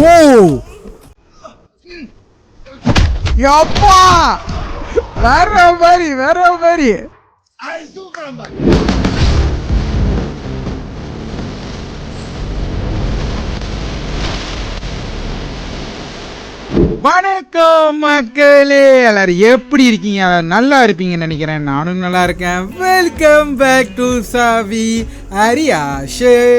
ஓ யப்பா வேற மாதிரி வணக்கம் மக்களே, எல்லாரும் எப்படி இருக்கீங்க? நல்லா இருப்பீங்கன்னு நினைக்கிறேன். நானும் நல்லா இருக்கேன். வெல்கம் பேக் டு சாவி அரியாஷன்.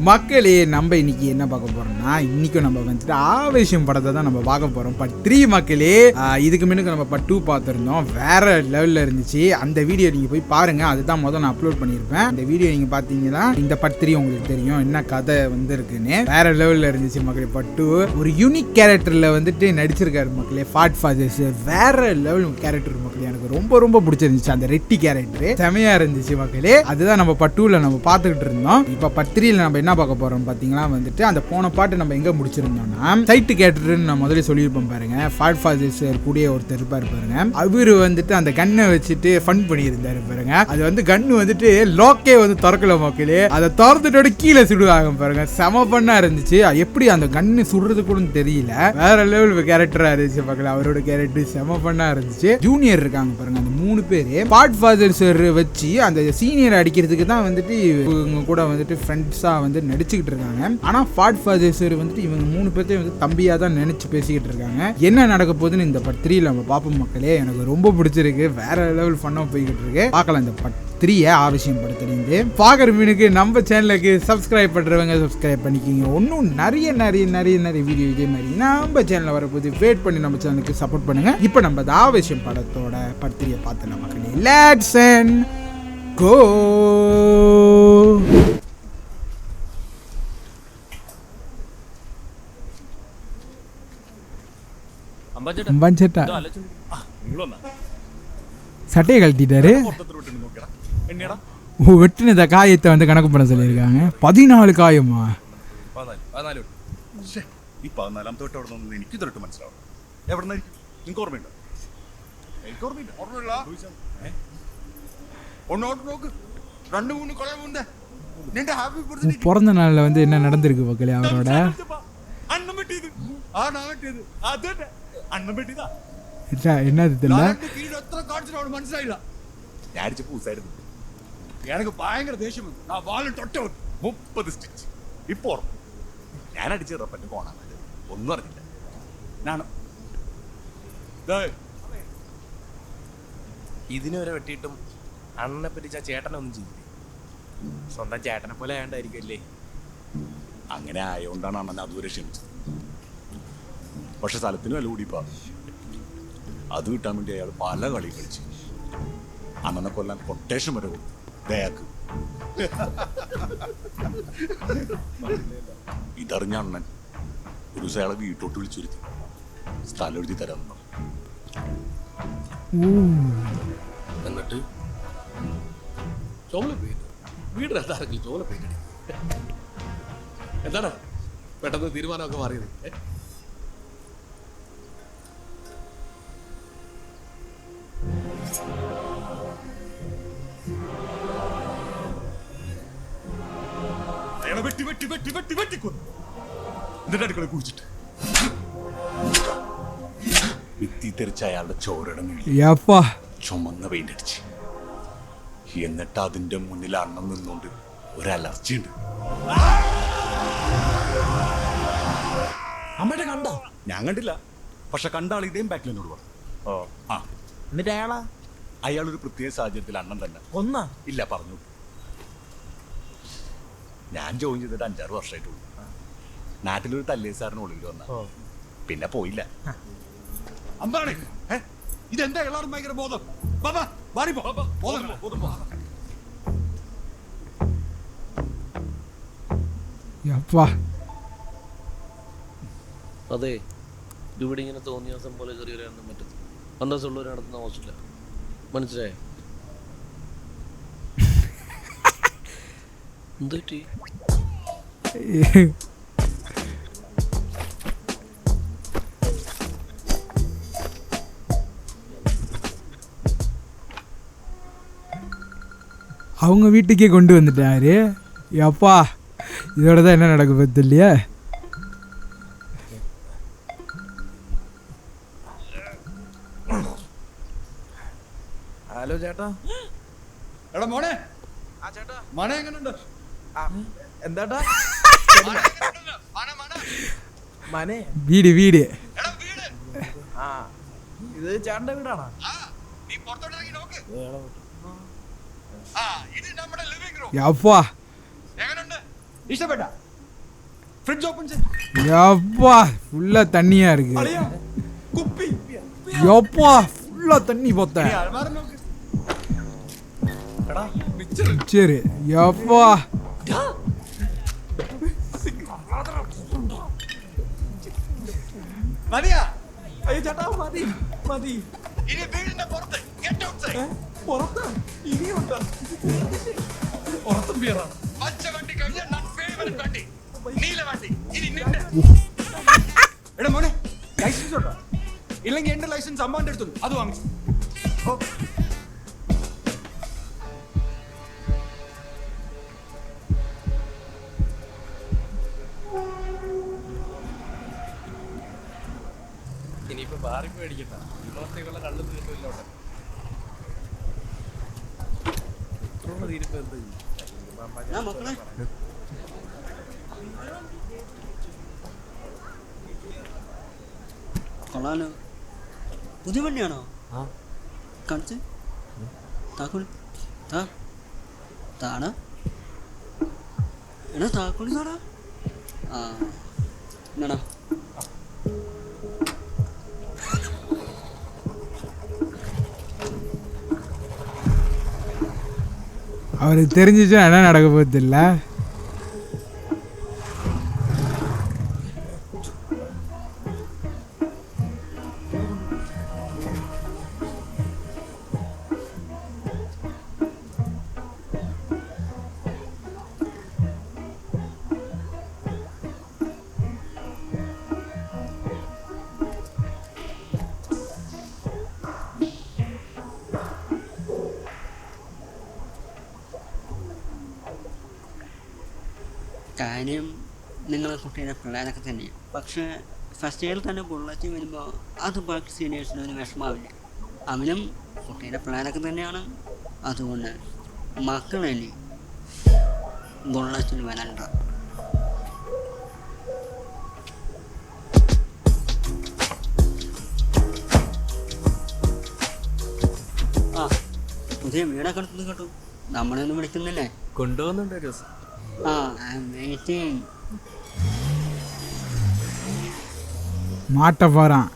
மக்களே, நம்ம இன்னைக்கு என்ன பார்க்க போறோம்னா, இன்னைக்கும் நம்ம வந்துட்டு ஆவேசம் படத்தை தான் நம்ம பார்க்க போறோம். பட் 3 மக்களே. இதுக்கு முன்னுக்கு நம்ம பட் 2 பார்த்துருந்தோம். வேற லெவல்ல இருந்துச்சு. அந்த வீடியோ நீங்க போய் பாருங்க. அதுதான் முதல்ல நான் அப்லோட் பண்ணியிருப்பேன். இந்த வீடியோ நீங்க பாத்தீங்கன்னா இந்த பட் 3 உங்களுக்கு தெரியும் என்ன கதை வந்து இருக்குன்னு. வேற லெவல்ல இருந்துச்சு மக்களே. பட் 2 ஒரு யூனிக் கேரக்டர்ல வந்துட்டு நடிச்சிருக்காரு மக்களே. ஃபாட் ஃபாதர்ஸ் வேற லெவல் கேரக்டர் மக்களே. எனக்கு ரொம்ப ரொம்ப பிடிச்சிருந்துச்சு. அந்த ரெட்டி கேரக்டர் செமையா இருந்துச்சு மக்களே. அதுதான் நம்ம பட் 2ல நம்ம பார்த்துக்கிட்டு இருந்தோம். இப்ப பட் 3ல நம்ம என்ன பார்க்க போறோம் பாத்தீங்கன்னா வந்துட்டு அந்த போன பாட்டு நம்ம எங்க முடிச்சிருந்தோம்னா சைட்டு கேரக்டர்னு நான் முதல்ல சொல்லியிருப்போம் பாருங்க. ஃபாட் ஃபாதர்ஸ் கூடிய ஒருத்தர் இருப்பாரு பாருங்க. அவரு வந்துட்டு அந்த கண்ணை வச்சுட்டு ஃபன் பண்ணியிருந்தாரு பாருங்க. அது வந்து கண்ணு வந்துட்டு லோக்கே வந்து திறக்கல மக்களே. அதை திறந்துட்டோட கீழே சுடுவாங்க பாருங்க. செம பண்ணா இருந்துச்சு. எப்படி அந்த கண்ணு சுடுறது கூட தெரியல. வேற லெவல் கேரக்டரா இருந்துச்சு மக்களே. அவரோட கேரக்டர் செம பண்ணா இருந்துச்சு. ஜூனியர் இருக்காங்க பாருங்க. அந்த 3 பேரு ஃபாட் ஃபாதர்ஸ் வச்சு அந்த சீனியர் அடிக்கிறதுக்கு தான் வந்துட்டு இவங்க கூட வந்துட்டு ஃப்ரெண்ட்ஸா வந்து நடிச்சுக்கிட்டு இருக்காங்க. ஆனா ஃபாட் ஃபாதர்ஸ் வந்துட்டு இவங்க 3 பேர்த்தையும் வந்து தம்பியா தான் நினைச்சு பேசிக்கிட்டு இருக்காங்க. என்ன நடக்க போகுதுன்னு இந்த பட் 3ல நம்ம பார்ப்போம் மக்களே. எனக்கு ரொம்ப பிடிச்சிருக்கு. வேற லெவல் ஃபன்னா போய்கிட்டு இருக்கு. பார்க்கலாம் இந்த பட் 3 ஆவேசம் படத்திலிருந்து. பாக்குற மீனுக்கு நம்ம சேனலுக்கு சப்ஸ்கிரைப் பண்றவங்க சப்ஸ்கிரைப் பண்ணிக்கிங்க. இன்னும் நிறைய வீடியோ இதே மாதிரி நம்ம சேனல்ல வரப்போது வெயிட் பண்ணி நம்ம சேனலுக்கு சப்போர்ட் பண்ணுங்க. இப்போ நம்ம ஆவேசம் படத்தோட பட் 3 பார்த்தலாம் மக்களே. Let's go. சட்டையை கழட்டிட்டாரு. வெட்டினத காயத்தை வந்து கணக்கு பண்ண சொல்லியிருக்காங்க. 14 காயமா? ഈ 14 തൊട്ടവിടുന്ന് എനിക്ക് തൊട്ട് മനസ്സിലാവും. എവിടെ നിന്നായിരിക്കും? നിങ്ങൾക്ക് ഓർമ്മയുണ്ടോ? എനിക്ക് ഓർമ്മയില്ല. ഓർമ്മയില്ല. ഒന്നോട്ട് നോക്ക്. 2-3 കൊല്ലം മുന്നേ നിന്റെ ഹാപ്പി ബർത്ത്ഡേ பிறந்த நாள்ல வந்து என்ன நடந்திருக்கு மக்களே அவரோட. അണ്ണം വെട്ടിയത്. ആ നാ വെട്ടിയത്. അതന്നെ അണ്ണം വെട്ടിയതാ. என்னது தெரியல. എത്ര കാണിച്ചിട്ട് മനസ്സിലായില്ല. ഞാൻ അടിച്ച പൂസായിരുന്നു. എനിക്ക് ഭയങ്കര ദേഷ്യം വന്നു. ആ വാലും തൊട്ട 30 സ്റ്റിച്ച്. ഇപ്പൊ ഞാൻ അടിച്ച റപ്പന്റെ പോണാ ഒന്നും അറിഞ്ഞില്ല. ഞാനോ ഇതിനെ വരെ വെട്ടിയിട്ടും അണ്ണനെ പറ്റിച്ച ചേട്ടനൊന്നും ചെയ്തില്ലേ? സ്വന്തം ചേട്ടനെ പോലെ ആയണ്ടായിരിക്കും അല്ലേ? അങ്ങനെ ആയതുകൊണ്ടാണ് അണ്ണൻ അതുവരെ ക്ഷമിച്ചത്. പക്ഷെ സ്ഥലത്തിന് വില കൂടിപ്പാ. അത് കിട്ടാൻ വേണ്ടി അയാൾ പല കളി കളിച്ചു. അണ്ണനെ കൊല്ലാൻ കൊട്ടേഷൻ വരെ കൊടുത്തു. ദയാക്ക് ഇതറിഞ്ഞ അണ്ണൻ ഒരു ദിവസം അയാളെ വീട്ടോട്ട് വിളിച്ചിരുത്തി സ്ഥലം എഴുതി തരാമെന്ന് പറഞ്ഞു. എന്നിട്ട് ചോല പെയ്തു. വീടിനകത്താരെങ്കിലും ചോല പെയ്തടി. എന്താണ് പെട്ടെന്ന് തീരുമാനമൊക്കെ മാറിയത്? അയാളെ വെട്ടി വെട്ടി വെട്ടി വെട്ടി വെട്ടിക്കൊന്നു. എന്നിട്ട് അടുക്കള കുഴിച്ചിട്ട് ഭിത്തി തെറിച്ച അയാളുടെ ചോരയുടെ മേളിൽ ചുമന്ന പെയിന്റ് അടിച്ച്. എന്നിട്ട് അതിന്റെ മുന്നിൽ അണ്ണം നിന്നുകൊണ്ട് ഒരു അലർജി ഉണ്ട്. അമ്മയുടെ കണ്ടോ? ഞാൻ കണ്ടില്ല. പക്ഷെ കണ്ട ആൾ ഇതേം ബാക്കിൽ എന്നോട് പറഞ്ഞു. ആ എന്നിട്ട് അയാളൊരു പ്രത്യേക സാഹചര്യത്തിൽ അണ്ണൻ തന്നെ ഒന്നാ ഇല്ല പറഞ്ഞു. ഞാൻ ജോയിൻ ചെയ്തിട്ട് 5-6 വർഷമായിട്ടുള്ളൂ. നാട്ടിലൊരു തല്ലേസാറിന് ഒളിവിൽ വന്ന പിന്നെ പോയില്ല. അമ്പാണ് ഇതെന്താ എല്ലാവരും ഭയങ്കര ബോധം. അതെ, ഇവിടെ ഇങ്ങനെ തോന്നിയ ദിവസം പോലെ കയറി വരാനൊന്നും പറ്റത്തില്ല. അന്തസ്സുള്ളവർ നടത്തുന്ന ആവശ്യമില്ല. മനസ്സിലായോ? എന്തുപറ്റി? அவங்க வீட்டுக்கே கொண்டு வந்துட்டாரு. அப்பா இதோட தான் என்ன நடக்க பத்து இல்லையா? ഹലോ ചേട്ടാ. എടാ മോനെ, ആ ചേട്ടാ. മണ എങ്ങനെയുണ്ട്? എന്താട്ടാ? മനെ. വീട് ആ ഇത് ചേട്ടന്റെ വീടാണോ? യപ്പാ ഇഷ്ടപ്പെട്ട ഫ്രിഡ്ജ് ഓപ്പൺ யப்பா ஃபுல்லா தண்ணியா இருக்கு കുപ്പി யப்பா ஃபுல்லா தண்ணி போத்த சரி யப்பா മതിയാ? അയ്യോ ചേട്ടാ മതി മതി. ഇനി വീടിന്റെ പുറത്ത് ഗെറ്റ് ഔട്ട്സൈഡ്. പുറത്ത് ഇനിയുണ്ടോ? പുറത്തും ബിയറാ. പച്ച വണ്ടി കഴിഞ്ഞാൽ ഞാൻ ഫേവറേറ്റ് വണ്ടി നീല വണ്ടി. ഇനി നിന്റെ എടാ മോനെ, ലൈസൻസ് ഉണ്ടോ? ഇല്ലെങ്കിൽ എന്റെ ലൈസൻസ് അമ്മാന്റെ അടുത്തുണ്ട്, അത് വാങ്ങി. ഇനിയിപ്പോ ബാറി പേടിക്കണ്ട, ഇവിടത്തേക്കുള്ള കള്ളു തീർന്നില്ലോട്ടെ. തീരുമ്പോ എന്ത് ചെയ്യും? കൊള്ളാലോ. പുതിയ വണ്ടിയാണോ? കാണിച്ച് താക്കോൽ താണ എടാ താക്കോൽ താടാ. ആ എന്നാടാ அவருக்கு தெரிஞ்சிச்சு என்ன நடக்க போகுது இல்லை. കാര്യം നിങ്ങളെ കുട്ടീൻ്റെ പിള്ളേരൊക്കെ തന്നെയാണ്. പക്ഷേ ഫസ്റ്റ് ഇയറിൽ തന്നെ ബുള്ളറ്റ് വരുമ്പോൾ അത് ബാക്കി സീനിയേഴ്സിന് ഒരു വിഷമാവില്ല. അവനും കുട്ടീൻ്റെ പിള്ളേരൊക്കെ തന്നെയാണ്. അതുകൊണ്ട് മക്കളല്ലേ ബുള്ളറ്റിന് വരണ്ട. ആ പുതിയ വീടൊക്കെ എടുത്തത് കേട്ടു. നമ്മളെ ഒന്നും വിളിക്കുന്നില്ലേ? കൊണ്ടുപോകുന്നുണ്ട് ഒരു ദിവസം. மாட்ட போறான்.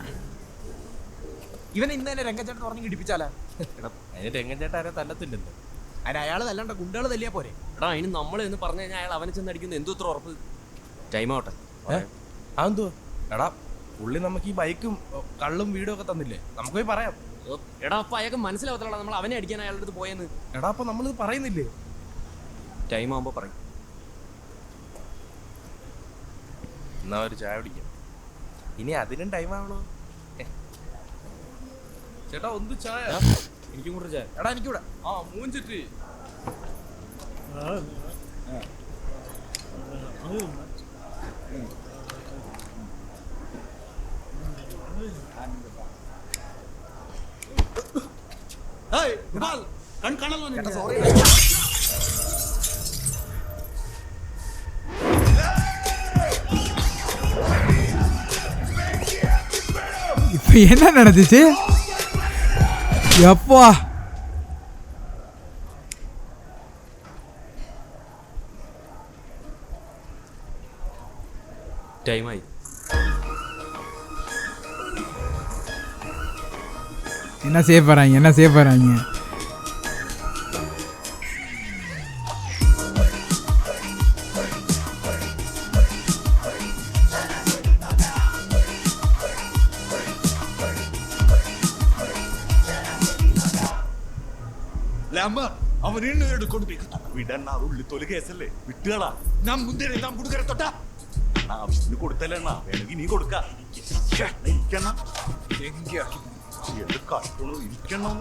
ഇവൻ ഇന്ന് തന്നെ രംഗച്ചേട്ടൻ പറഞ്ഞ് കിടിപ്പിച്ചാലാ? അതിന് രംഗച്ചേട്ടൻ ആരെ തല്ലത്തില്ലല്ലോ. അതിന് അയാൾ തല്ലണ്ട, ഗുണ്ടകൾ തല്ലിയാ പോരെ. എടാ അതിന് നമ്മൾ എന്ന് പറഞ്ഞു കഴിഞ്ഞാൽ അയാൾ അവനെ ചെന്നടിക്കുന്നത് എന്തോ ഇത്ര ഉറപ്പ്. ടൈം ആവട്ടെ. അതെന്തോ എടാ, പുള്ളി നമുക്ക് ഈ ബൈക്കും കള്ളും വീടും ഒക്കെ തന്നില്ലേ, നമുക്ക് പോയി പറയാം. എടാ അപ്പൊ അയാൾക്ക് മനസ്സിലാവത്തില്ല നമ്മൾ അവനെ അടിക്കാൻ അയാളുടെ അടുത്ത് പോയെന്ന്. എടാ അപ്പൊ നമ്മളിത് പറയുന്നില്ലേ? ടൈം ആവുമ്പോ പറയും. എന്നാ ഒരു ചായ കുടിക്കാം. ഇനി അതിനും ടൈം ആവണോ? ചേട്ടാ ഒന്ന് ചായ. എനിക്കും കൂടെ ചായ. എടാ എനിക്കൂടെ. ആ മൂഞ്ചിട്ട് இப்ப என்ன நடந்துச்சு? எப்பா ടൈമായി. என்ன செய்ய போறாங்க? അവൻ വിടണ്ണ, ഉള്ളി തൊലി കേസല്ലേ, വിട്ടുകളാ. നാം മുന്തിരി നാം കൊടുക്കര തൊട്ടാ ആവശ്യത്തിന് കൊടുത്തല്ലേ എണ്ണ, വേണമെങ്കിൽ നീ കൊടുക്ക. ഇരിക്കണ കട്ടണു ഇരിക്കണം.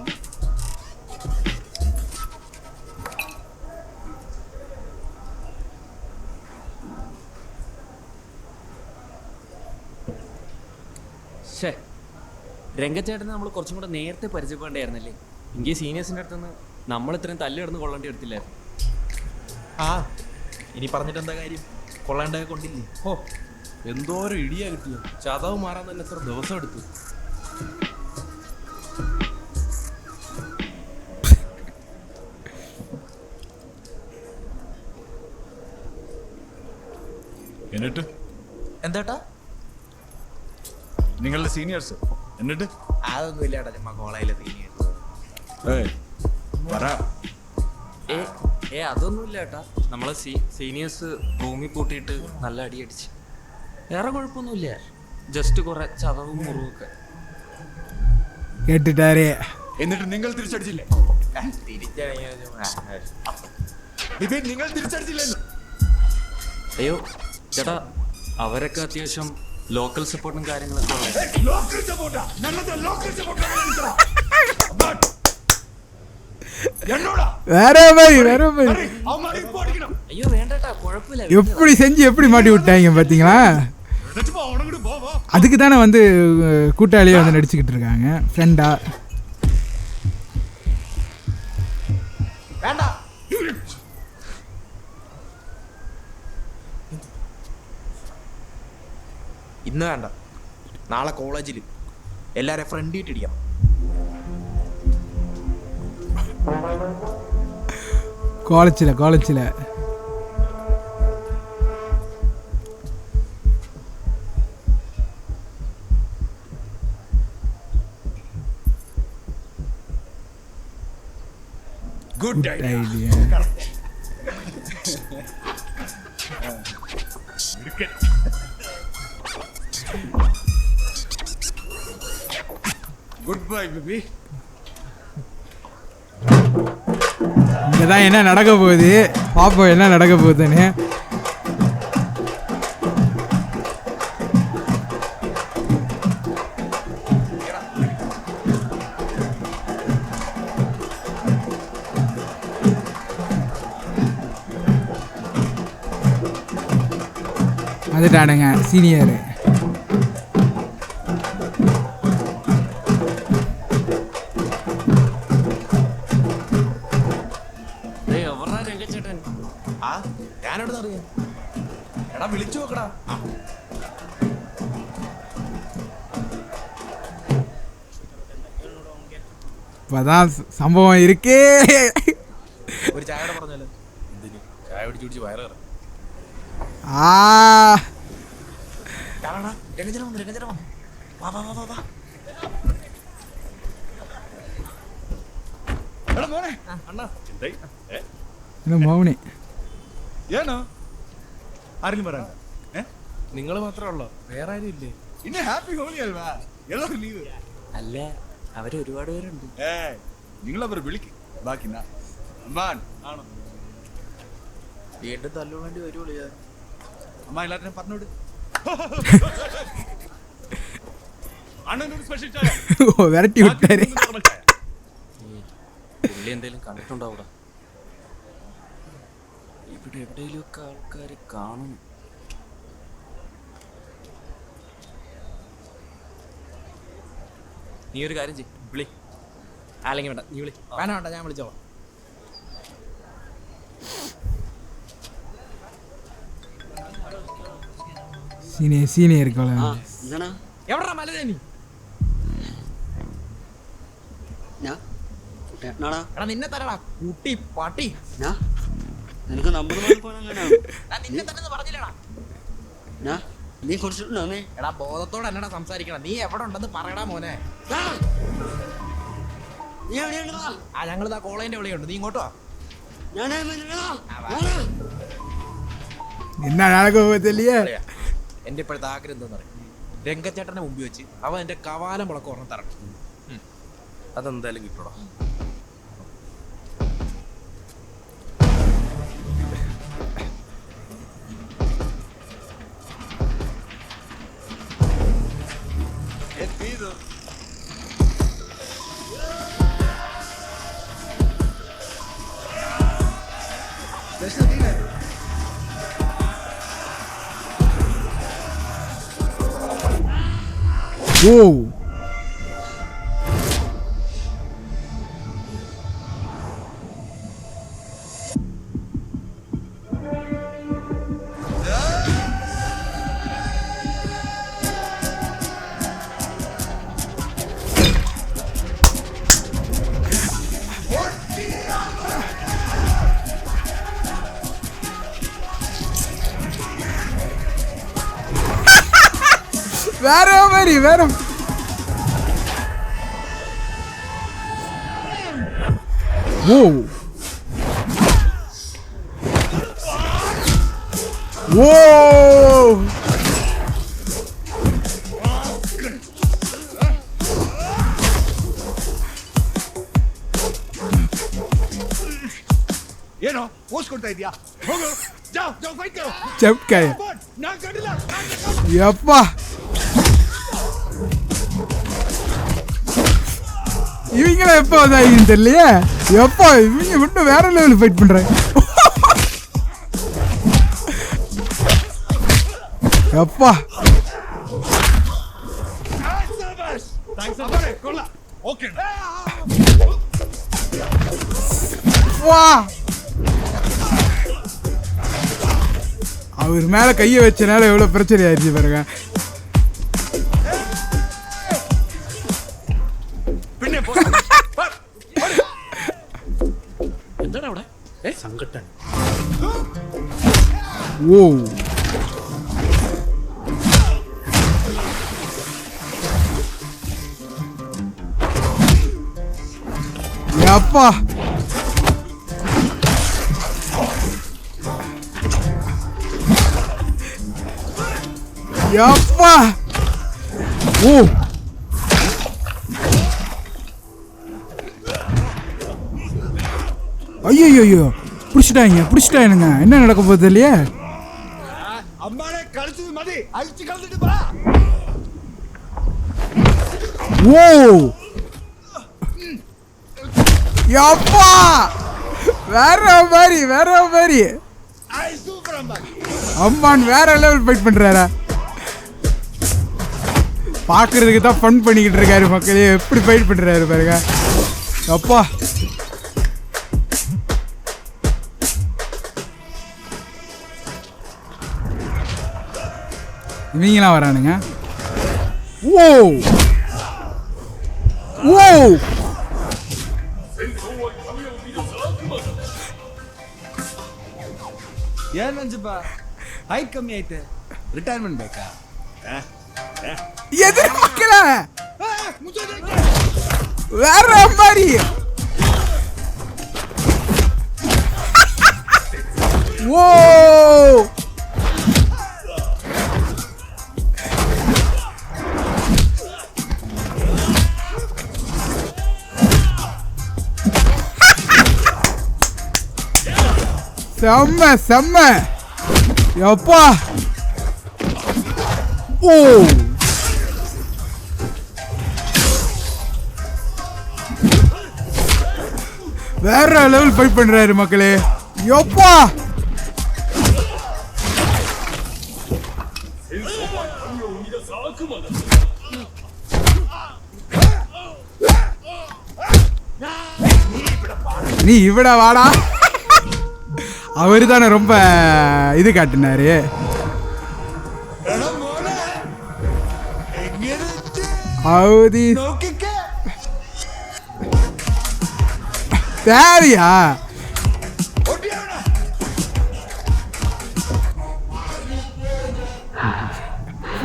രംഗച്ചേട്ടനെ നമ്മൾ കുറച്ചും കൂടെ നേരത്തെ പരിചയപ്പെടേണ്ടായിരുന്നല്ലേ? എങ്കിൽ സീനിയേഴ്സിൻ്റെ അടുത്തുനിന്ന് നമ്മൾ ഇത്രയും തല്ല് കിടന്ന് കൊള്ളേണ്ടി എടുത്തില്ലായിരുന്നു. ആ ഇനി പറഞ്ഞിട്ട് എന്താ കാര്യം, കൊള്ളാണ്ടൊക്കെ കൊണ്ടില്ലേ. ഓ എന്തോരം ഇടിയാ കിട്ടിയത്. ചതവ് മാറാൻ തന്നെ എത്ര ദിവസം എടുത്തു. എന്നിട്ട് എന്താട്ടാ? നിങ്ങളുടെ സീനിയേഴ്സ് എന്നിട്ട് അതൊന്നും ഇല്ലാട്ടാ, ചുമ്മാ കോളേജിലെ സീനിയേഴ്സ്. ഏയ് പറ. അതൊന്നുമില്ല ഏട്ടാ. നമ്മളെ സീനിയേഴ്സ് റൂമിൽ കൂട്ടിയിട്ട് നല്ല അടി അടിച്ച്. വേറെ കുഴപ്പമൊന്നുമില്ല, ജസ്റ്റ് കുറെ ചതവും മുറിവൊക്കെ. കേട്ടിട്ടാരേ എന്നിട്ട് നിങ്ങൾ തിരിച്ചടിച്ചില്ലേ? നിങ്ങൾ തിരിച്ചടിച്ചില്ലല്ലോ. അയ്യോ ചേട്ടാ, അവരൊക്കെ അത്യാവശ്യം ലോക്കൽ സപ്പോർട്ടും കാര്യങ്ങളൊക്കെ ഉള്ളത്. வேற மாதிரி അയ്യോ വേണ്ടട്ടാ, കുഴപ്പമില്ല. எப்படி செஞ்சு எப்படி மாட்டி விட்டாங்க பாத்தீங்களா? அதுக்கு தானே வந்து கூட்டாளியே வந்து நடிச்சுக்கிட்டு இருக்காங்க ஃப்ரெண்டா. വേണ്ട ഇന്ന് വേണ്ട, നാളെ കോളേജിൽ എല്ലാവരും ഫ്രണ്ട് ഇട്ടിടിക്കണം. കോളേജിൽ good idea. Good bye baby. இங்கதான் என்ன நடக்க போகுது பாப்போம், என்ன நடக்க போகுதுன்னு. வந்துட்டானுங்க சீனியர். രംഗച്ചേട്ടൻ ആ ഞാനെവിടെ അറിയാം. എടാ വിളിച്ചു നോക്കടാ. இப்பதான் சம்பவம் இருக்கே. ഒരു ചായയുടെ പറഞ്ഞാലോ? എന്തിന് ചായ പിടിച്ച് വയറേറെ. ആ രംഗചന വന്നു. വാ വാ വാ വാ. എടാ മോനെ, അണ്ണാ என்ன மௌனி ಏನೋ ആരെങ്കിലും പറയാൻ? നിങ്ങൾ മാത്രമേ ഉള്ളോ? വേറെ ആരും ഇല്ലേ? ഇന്ന് ഹാപ്പി ഹോളി അൽവാ, എല്ലാവരും ലീവ്. അല്ല, അവര് ഒരുപാട് പേരുണ്ട്. നിങ്ങളവർ വിളിക്ക്, ബാക്കി അമ്മാൻ ആണോ? വീണ്ടും തല്ലുകൊണ്ടി വരുള്ളൂ. അമ്മ എല്ലാത്തിനും പറഞ്ഞോട്. അണ്ണനൊരു സ്പെഷ്യൽ ചായ. விரட்டி விட்டாரு. പുള്ളി എന്തേലും കണ്ടിട്ടുണ്ടാവൂടാ. ഇവിടെ എവിടെയെങ്കിലും ഒക്കെ ആൾക്കാർ കാണും. നീ ഒരു കാര്യം ചെയ്യ്, വിളി. അല്ലെങ്കിൽ വേണ്ട, നീ വിളി. വേണ്ട, ഞാൻ വിളിച്ചോളാം. சீனியர் ആ എന്താണ്? എവിടാ മലതേ നീ? ഞാൻ കുട്ടേട്ടനാടാ. എടാ നിന്നെ തരടാ കുട്ടി പാട്ടി. ഞാൻ നിനക്ക് നമ്പർ വാങ്ങിക്കോളാം. നിന്നെ തന്നെ പറഞ്ഞില്ലടാ. ഞാൻ നീ കുടിച്ചിട്ടുണ്ടോ? നീ എടാ ബോധത്തോടെ എന്നടാ സംസാരിക്കണം. നീ എവിടെ ഉണ്ടെന്ന് പറയടാ മോനെ. നീ എവിടെയുണ്ടോ? ആ ഞങ്ങളിതാ കോളേജിന്റെ വിളിയുണ്ട്, നീ ഇങ്ങോട്ടോ. ഞാൻ என்ன நடக்க போகுது இல்லையா? എന്റെ ഇപ്പോഴത്തെ ആഗ്രഹം എന്താന്ന് പറയും, രംഗച്ചേട്ടനെ മുമ്പിൽ വെച്ച് അവൻ എന്റെ കവാലം വിളക്ക് ഓർമ്മ തരണം. അതെന്തായാലും കിട്ടൂടാ. ஓ வேற மாதிரி வேற. ஓ ஓ ಏನೋ ಪೋಸ್ಟ್ ಕೊಡ್ತಾ ಇದೀಯಾ? ಹೋಗು, ಜಾವ್ ಜಾವ್ ಫೈಟ್ ಕರೋ. ಚಪ್ಕಾಯ ನಾನು ಕಡಿಲ್ಲ. ಯಪ್ಪಾ இவங்களாம் எப்போ வந்தாங்கன்னு தெரியலையே. எப்பா இவங்க மட்டும் வேற லெவலில் ஃபைட் பண்றாங்க. எப்பா ಓಕೆ வா அவர் மேல கையை வச்சனால எவ்வளவு பிரச்சனை ஆயிடுச்சு பாருங்க. എന്താണ് അവിടെ സങ്കട്ടൻ? ஓ அப்பா அப்பா ஓ ஐயோ பிடிச்சிட்டாங்க. என்ன நடக்க போகுது இல்லையா? അമ്മാനെ കളിച്ചത് മതി, അഴിച്ചു കളഞ്ഞിട്ട് പറ. ஓ யப்பா வேற மாதிரி സൂപ്പർ അമ്മാ. அம்மான் வேற லெவல் ஃபைட் பண்றாரா? பார்க்கறதுக்கு தான் ஃபன் பண்ணிக்கிட்டு இருக்காரு மக்களே. எப்படி ஃபைட் பண்றாரு பாருங்க. அப்பா இவங்களாம் வரானுங்க. ஓ ஓ ಏನ್ ಮಂಜಪ್ಪ ಹೈಟ್ ಕಮ್ಮಿ ಐತೆ, ರಿಟೈರ್ಮೆಂಟ್ ಬೇಕಾ? எதிர் மக்கள வேற மாதிரி. ஓ செம்ம எப்பா. ஓ வேற லெவல் ஃபைட் பண்றாரு மக்களே. எப்பா நீ இவட வாடா. அவரு தானே ரொம்ப இது காட்டினாரு. அவதி தேவையா?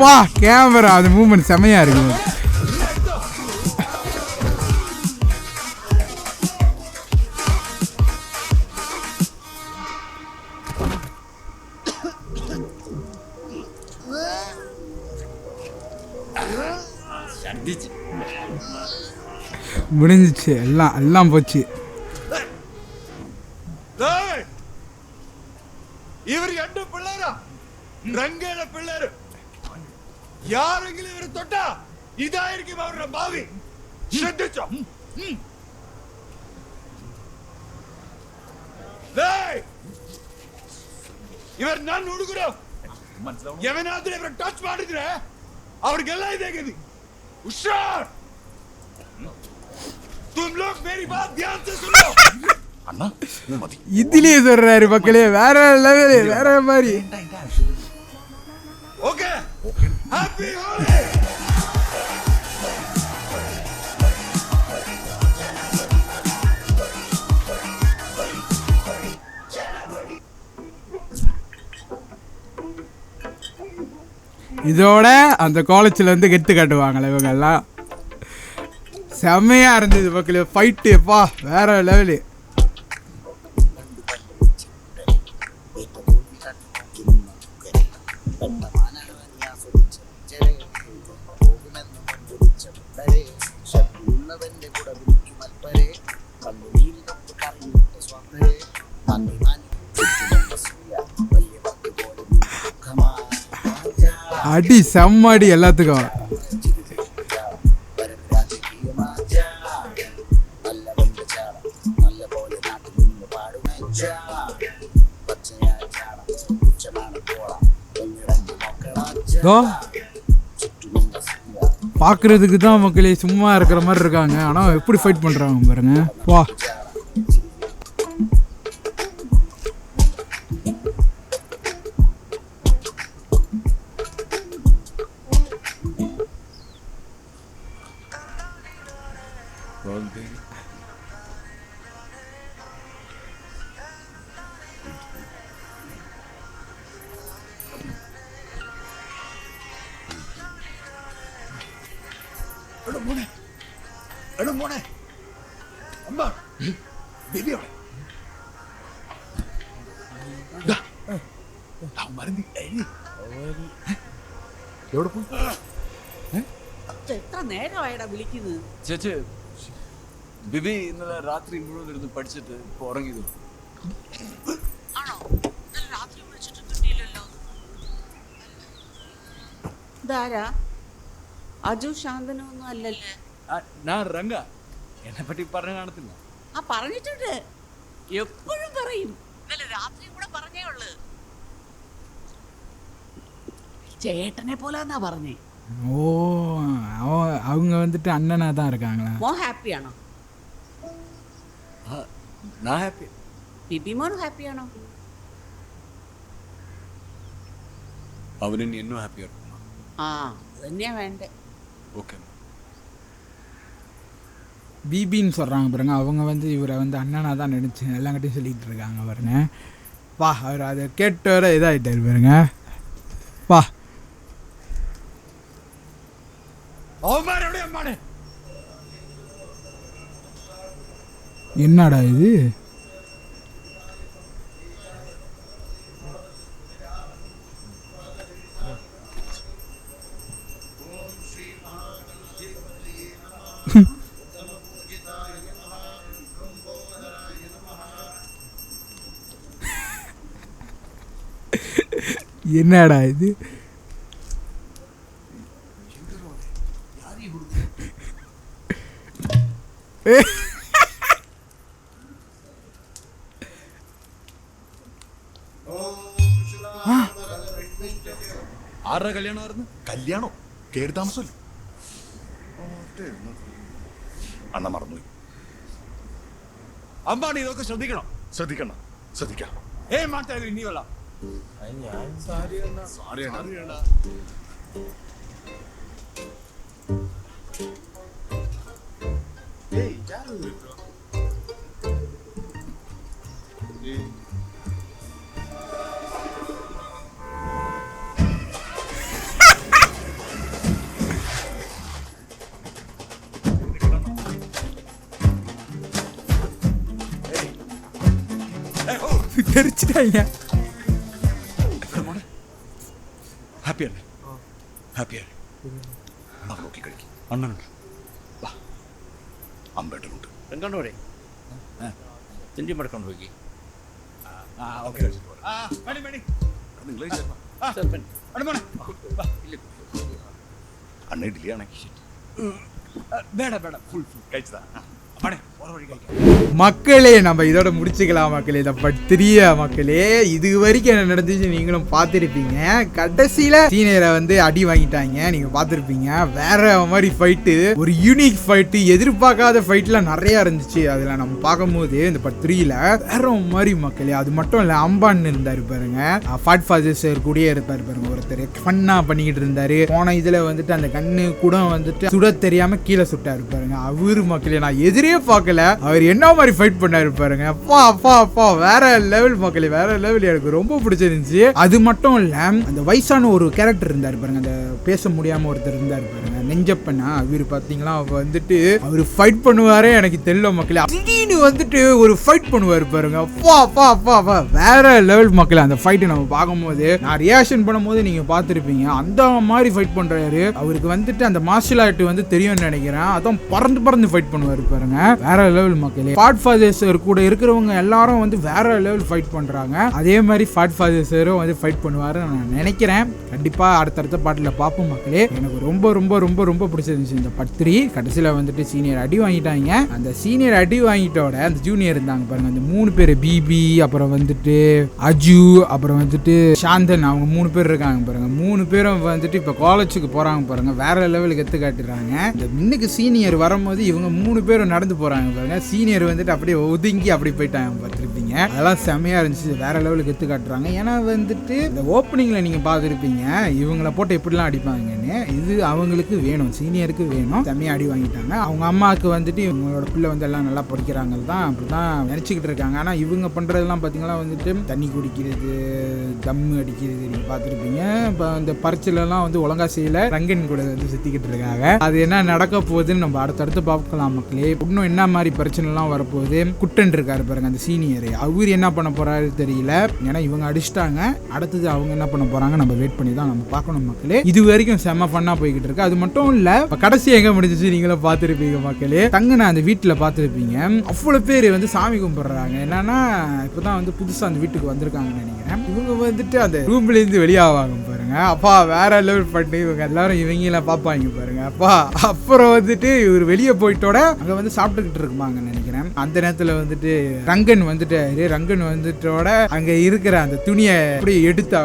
வா கேமரா அது மூவ்மெண்ட் செமையா இருக்கு. முடிஞ்சிச்சு, எல்லாம் போச்சு. ഇവർ രണ്ട് പിള്ളേരാ, രംഗയുടെ പിള്ളേര്. യാരെങ്കിലും ഇവരെ തൊട്ടാ ഇതായിരിക്കും അവരുടെ ഭാവി. ശ്രദ്ധിച്ചോ? ഇവർ ನನ್ನ ಹುಡುಗರು. ಎವನಾದ್ರೂ ಇವರ ಟಚ್ ಮಾಡಿದ್ರೆ ಅವ್ರಿಗೆಲ್ಲ ಇದೇಗಿದೆ. ಹುಷಾರ್. तुम लोग मेरी बात ध्यान से सुनो. அண்ணா மதி இதுலயே சொல்றாரு மக்களே. வேற லெவல் வேற மாதிரி. Okay happy Holi. இதோட அந்த காலேஜில் வந்து கெத்து காட்டுவாங்களே இவங்கெல்லாம். செம்மையாக இருந்தது மக்களே ஃபைட்டுப்பா, வேற லெவலு. அடி செம்ம அடி எல்லாத்துக்கும். பார்க்கறதுக்கு தான் மக்களே சும்மா இருக்கிற மாதிரி இருக்காங்க, ஆனால் எப்படி ஃபைட் பண்ணுறாங்க பாருங்க. வா ചേച്ചി ബിബി ഇന്നലെ രാത്രി മുഴുവൻ ഇരുന്ന് പഠിച്ചിട്ട് ഇപ്പൊ ഉറങ്ങിയത്. അജു ശാന്തനൊന്നും അല്ലല്ലേ? ഞാൻ രംഗ, എന്നെ പറ്റി പറഞ്ഞു കാണത്തില്ല. പറഞ്ഞിട്ടുണ്ട്, എപ്പോഴും പറയും. ഇന്നലെ രാത്രി കൂടെ പറഞ്ഞേ ഉള്ളു. ചേട്ടനെ പോലെന്നാ പറഞ്ഞേ. ஓ அவங்க வந்துட்டு அண்ணனாக தான் இருக்காங்களா? മോൻ ഹാപ്പിയാണോ? ഞാൻ ഹാപ്പി. ബിബി മോൻ ഹാപ്പിയാണോ? അവന് എന്നും ഹാപ്പി ആയിരിക്കും. ആ തന്നെയാ വേണ്ടേ. ஓகே. பிபின்னு சொல்கிறாங்க பாருங்க, அவங்க வந்து இவரை வந்து அண்ணனாக தான் நினச்சி எல்லாங்கிட்டையும் சொல்லிகிட்டு இருக்காங்க பாருங்க. வா அவர் அதை கேட்டு வர இதாகிட்டார் பாருங்க. வா என்னடா இது? என்னடா இது? ആരുടെ കല്യാണമായിരുന്നു? കല്യാണോ? കേറി താമസമല്ലേ? അണ്ണ മറന്നുപോയി. അമ്പാണ് ഇതൊക്കെ ശ്രദ്ധിക്കണം. ശ്രദ്ധിക്കണം, ശ്രദ്ധിക്കാം. മാറ്റാതെ ഇനി വല്ല தெரிச்சிட்டாங்க. ഹാപ്പിയല്ലേ? ഹാപ്പിയല്ലേ? നോക്കി കഴിക്കും. അണ്ണനുണ്ട്, അമ്പേട്ടനുണ്ട്. രംഗണ്ടോടെ തിണ്ടി മടക്കൊണ്ട് നോക്കി. അണ്ണ ഇഡ്ഡലി ആണേ? വേണ്ട വേണ്ട, ഫുൾ ഫുൾ കഴിച്ചതാ. மக்களே நம்ம இதோட முடிச்சுக்கலாம் மக்களே. இந்த பத்திரிய மக்களே இது வரைக்கும் என்ன நடந்துச்சு நீங்களும் பார்த்துருப்பீங்க. கடைசியில சீனியரை வந்து அடி வாங்கிட்டாங்க, நீங்க பார்த்துருப்பீங்க. வேற மாதிரி ஃபைட்டு, ஒரு யூனிக் ஃபைட்டு, எதிர்பார்க்காத ஃபைட்லாம் நிறைய இருந்துச்சு. அதுல நம்ம பார்க்கும்போது இந்த பத்திரியில வேற மாதிரி மக்களே. அது மட்டும் இல்ல, அம்பான் இருந்தாரு பாருங்க, ஃபாட் ஃபாதர் சார் கூடயே இருப்பாரு பாருங்க. ஒருத்தர் ஃபன்னா பண்ணிக்கிட்டு இருந்தாரு. போன இதுல வந்துட்டு அந்த கண்ணு கூட வந்துட்டு சுட தெரியாம கீழே சுட்டாரு பாருங்க. அவரு மக்களே நான் எதிரே பார்க்கல. மக்களே அவர் என்ன மாதிரி ஃபைட் பண்ணாரு பாருங்க. அப்பா அப்பா அப்பா வேற லெவல் மக்களே, வேற லெவல். எனக்கு ரொம்ப பிடிச்சிருந்துச்சு. அது மட்டும் இல்ல அந்த வயசான ஒரு கேரக்டர் இருந்தாரு பாருங்க, அந்த பேச முடியாம ஒருத்தர் இருந்தாரு பாருங்க, நெஞ்சப்பனா. அவர் பாத்தீங்களா வந்துட்டு அவர் ஃபைட் பண்ணுவாரே எனக்கு தெரியல மக்களே. திடீர்னு வந்துட்டு ஒரு ஃபைட் பண்ணுவாரு பாருங்க. அப்பா அப்பா அப்பா அப்பா வேற லெவல் மக்களே. அந்த ஃபைட் நம்ம பார்க்கும்போது நான் ரியாக்ஷன் பண்ணும்போது நீங்க பார்த்துருப்பீங்க, அந்த மாதிரி ஃபைட் பண்றாரு. அவருக்கு வந்துட்டு அந்த மார்ஷல் ஆர்ட் வந்து தெரியும்னு நினைக்கிறேன். அதான் பறந்து ஃபைட் பண்ணுவாரு பாருங்க. வேற லெவல் மக்களே. ஃபாட் ஃபாதர் சார் கூட இருக்கிறவங்க எல்லாரும் வந்து வேற லெவல் ஃபைட் பண்றாங்க. அதே மாதிரி ஃபாட் ஃபாதர் சாரும் வந்து ஃபைட் பண்ணுவாரு நான் நினைக்கிறேன். கண்டிப்பா அடுத்தடுத்த பாட்டில் பார்ப்போம் மக்களே. எனக்கு ரொம்ப ரொம்ப ரொம்ப ரொம்ப பிடிச்சிருந்துச்சு இந்த பார்ட் 3. கடைசியில் வந்துட்டு சீனியர் அடி வாங்கிட்டாங்க. அந்த சீனியர் அடி வாங்கிட்டோட அந்த ஜூனியர் இருந்தாங்க பாருங்க, அந்த 3 பேர் பிபி, அப்புறம் வந்துட்டு அஜு, அப்புறம் வந்துட்டு சாந்தன், அவங்க 3 பேர் இருக்காங்க பாருங்க. 3 பேரும் வந்துட்டு இப்போ காலேஜுக்கு போறாங்க பாருங்க. வேற லெவலுக்கு எடுத்து காட்டுறாங்க. இந்த மின்னுக்கு சீனியர் வரும்போது இவங்க 3 பேரும் நடந்து போறாங்க பாருங்க. சீனியர் வந்துட்டு அப்படியே ஒதுங்கி அப்படி போயிட்டாங்க பார்த்துருப்பீங்க. அதெல்லாம் செம்மையா இருந்துச்சு. வேற லெவலுக்கு எடுத்து காட்டுறாங்க. ஏன்னா வந்துட்டு இந்த ஓப்பனிங்ல நீங்க பார்த்துருப்பீங்க இவங்களை போட்டு எப்படிலாம் அடிப்பாங்கன்னு. இது அவங்களுக்கு வேணும், சீனியருக்கு வேணும். செம்மையா அடி வாங்கிட்டாங்க. அவங்க அம்மாவுக்கு வந்துட்டு இவங்களோட பிள்ளை வந்து எல்லாம் நல்லா படிக்கிறாங்க தான் அப்படிதான் நினைச்சுக்கிட்டு இருக்காங்க. ஆனா இவங்க பண்றதெல்லாம் பாத்தீங்கன்னா வந்துட்டு தண்ணி குடிக்கிறது, தம் அடிக்கிறது நீங்க பார்த்துருப்பீங்க. இப்போ இந்த பரிச்சைலாம் வந்து ஒழுங்கா செய்யல, ரங்கன் கூட வந்து சுத்திக்கிட்டு இருக்காங்க. அது என்ன நடக்க போகுதுன்னு நம்ம அடுத்தடுத்து பார்க்கலாம் மக்களே. இன்னும் என்ன மாதிரி பிரச்சனை எல்லாம் வரப்போகுது. குட்டன் இருக்காரு பாருங்க அந்த சீனியர், அவர் என்ன பண்ண போறாரு தெரியல. ஏன்னா இவங்க அடிச்சிட்டாங்க, அடுத்தது அவங்க என்ன பண்ண போறாங்க நம்ம வெயிட் பண்ணி தான் நம்ம பார்க்கணும் மக்களே. இது வரைக்கும் செம்ம ஃபன்னா போய்கிட்டு இருக்கு. அது மட்டும் இல்ல கடைசி எங்க முடிஞ்சிச்சு நீங்களும் பார்த்துருப்பீங்க மக்களே. தங்கன அந்த வீட்டுல பார்த்துருப்பீங்க, அவ்வளவு பேர் வந்து சாமி கும்பிடுறாங்க. என்னன்னா இப்பதான் வந்து புதுசா அந்த வீட்டுக்கு வந்திருக்காங்கன்னு நினைக்கிறேன். இவங்க வந்துட்டு அந்த ரூம்ல இருந்து வெளியாவாங்க பாருங்க. அப்பா வேற லெவல் பண்ணி இவங்க எல்லாரும் இவங்கெல்லாம் பார்ப்பாங்க பாருங்க. அப்பா அப்புறம் வந்துட்டு இவர் வெளியே போயிட்டோட அங்க வந்து சாப்பிட்டுக்கிட்டு இருக்குமாங்கன்னு நினைக்கிறேன். அந்த நேரத்துல வந்துட்டு ரங்கன் வந்துட்டோட அங்க இருக்கிற அந்த துணியை அப்படி எடுத்து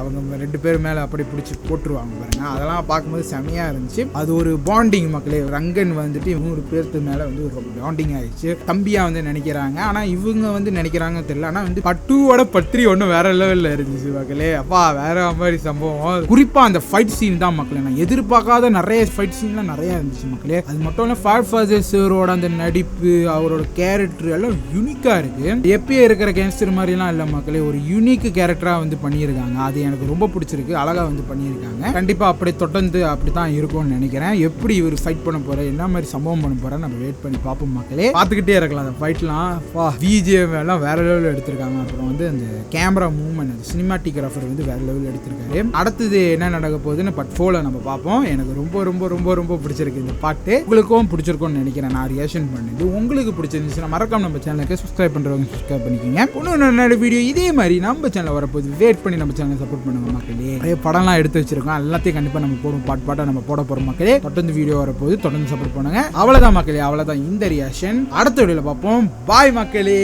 அவங்க 2 பேர் மேல அப்படி பிடிச்சி போட்டுருவாங்க பாருங்க. அதெல்லாம் பார்க்கும்போது செமையா இருந்துச்சு. அது ஒரு பாண்டிங் மக்களே. ரங்கன் வந்துட்டு 100 பேருக்கு மேல வந்து ஒரு பாண்டிங் ஆயிடுச்சு. தம்பியா வந்து நினைக்கிறாங்க. ஆனா இவங்க வந்து நினைக்கிறாங்க தெரியல. ஆனா வந்து பட்டுவோட பற்றி ஒன்னும் வேற லெவல்ல இருந்துச்சு மக்களே. அப்பா வேற மாதிரி சம்பவம். குறிப்பா அந்த ஃபைட் சீன் தான் மக்களே. நான் எதிர்பார்க்காத நிறைய ஃபைட் சீன்லாம் நிறைய இருந்துச்சு மக்களே. அது மட்டும் இல்ல ஃபாட் ஃபாதர் சாரோட அந்த நடிப்பு, அவரோட கேரக்டர் எல்லாம் யூனிக்கா இருக்கு. எப்பயே இருக்கிற கேங்ஸ்டர் மாதிரிலாம் இல்ல மக்களே, ஒரு யூனிக் கேரக்டரா வந்து பண்ணியிருக்காங்க. அது எனக்கு ரொம்ப பிடிச்சிருக்கு. அழகா வந்து பண்ணியிருக்காங்க. கண்டிப்பா அப்படி தொடர்ந்து அப்படித்தான் இருக்கும்னு நினைக்கிறேன். எப்படி இவர் ஃபைட் பண்ண போற, என்ன மாதிரி சம்பவம் பண்ண போற நம்ம வெயிட் பண்ணி பார்ப்போம் மக்களே. பார்த்துக்கிட்டே இருக்கலாம் அந்த ஃபைட்லாம். பிஜிஎம் எல்லாம் வேற லெவலில் எடுத்திருக்காங்க. அப்புறம் வந்து அந்த கேமரா மூவ்மெண்ட், அந்த சினிமாட்டிகிராஃபர் வந்து வேற லெவலில் எடுத்திருக்காரு. அடுத்தது என்ன நடக்க போகுதுன்னு பார்ட் 4ல நம்ம பார்ப்போம். எனக்கு ரொம்ப ரொம்ப ரொம்ப ரொம்ப பிடிச்சிருக்கு இந்த பாட்டு. உங்களுக்கும் பிடிச்சிருக்கும்னு நினைக்கிறேன். நான் ரியாக்ஷன் பண்ணது உங்களுக்கு பிடிச்சிருந்துச்சுன்னா மறக்காம நம்ம சேனலுக்கு சப்ஸ்கிரைப் பண்றவங்க சப்ஸ்கிரைப் பண்ணிக்கோங்க. இன்னும் நல்ல வீடியோ இதே மாதிரி நம்ம சேனல் வரப்போகுது. வெயிட் பண்ணி நம்ம சேனலை சப்போர்ட் பண்ணுங்க மக்களே. நிறைய படம்லாம் எடுத்து வச்சிருக்கோம், எல்லாத்தையும் கண்டிப்பா நம்ம போடுவோம். பாட்டா நம்ம போட போறோம் மக்களே. தொடர்ந்து வீடியோ வரப்போகுது, தொடர்ந்து சப்போர்ட் பண்ணுங்க. அவ்வளவுதான் மக்களே, அவ்வளவுதான் இந்த ரியாக்ஷன். அடுத்த வீடியோல பார்ப்போம். பாய் மக்களே.